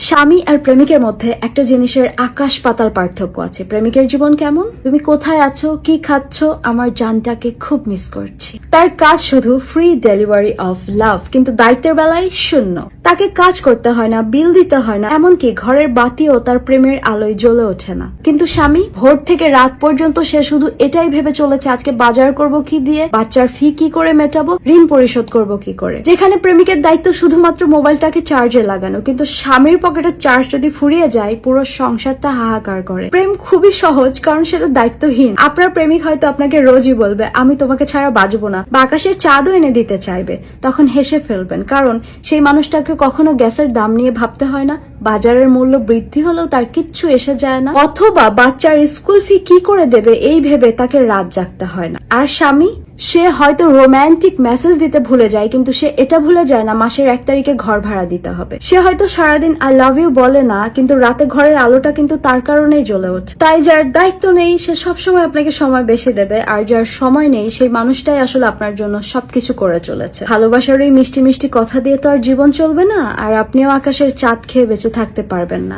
স্বামী আর প্রেমিকের মধ্যে একটা জিনিসের আকাশ পাতাল পার্থক্য আছে। প্রেমিকের জীবন কেমন, তুমি কোথায় আছো, কি খাচ্ছ, আমার জানটাকে খুব মিস করছি। তার কাজ শুধু ফ্রি ডেলিভারি অফ লাভ, কিন্তু দায়িত্বের বেলায় শূন্য। তাকে কাজ করতে হয় না, বিল দিতে হয় না, এমনকি ঘরের বাতিও তার প্রেমের আলোয় জ্বলে ওঠে না। কিন্তু স্বামী ভোর থেকে রাত পর্যন্ত সে শুধু এটাই ভেবে চলেছে, আজকে বাজার করব কি দিয়ে, বাচ্চার ফি কি করে মেটাবো, ঋণ পরিশোধ করব কি করে। যেখানে প্রেমিকের দায়িত্ব শুধুমাত্র মোবাইলটাকে চার্জে লাগানো, কিন্তু স্বামীর পকেটের চার্জ যদি ফুরিয়ে যায় পুরো সংসারটা হাহাকার করে। প্রেম খুবই সহজ, কারণ সেটা দায়িত্বহীন। আপনার প্রেমিক হয়তো আপনাকে রোজই বলবে আমি তোমাকে ছাড়া বাঁচবো না, বা আকাশের চাঁদও এনে দিতে চাইবে। তখন হেসে ফেলবেন, কারণ সেই মানুষটাকে কখনো গ্যাসের দাম নিয়ে ভাবতে হয় না, বাজারের মূল্য বৃদ্ধি হলেও তার কিচ্ছু এসে যায় না, অথবা বাচ্চার স্কুল ফি কি করে দেবে এই ভেবে তাকে রাত জাগতে হয় না। আর স্বামী, সে হয়তো রোমান্টিক মেসেজ দিতে ভুলে যায়, কিন্তু সে এটা ভুলে যায় না মাসের 1 তারিখে ঘর ভাড়া দিতে হবে। সে হয়তো সারাদিন আই লাভ ইউ বলে না, কিন্তু রাতে ঘরের আলোটা কিন্তু তার কারণেই জ্বলে ওঠে। তাই যার দায়িত্ব নেই সে সবসময় আপনাকে সময় বেশি দেবে, আর যার সময় নেই সেই মানুষটাই আসলে আপনার জন্য সবকিছু করে চলেছে। ভালোবাসার ওই মিষ্টি মিষ্টি কথা দিয়ে তো আর জীবন চলবে না, আর আপনিও আকাশের চাঁদ খেয়ে বেঁচে থাকতে পারবেন না।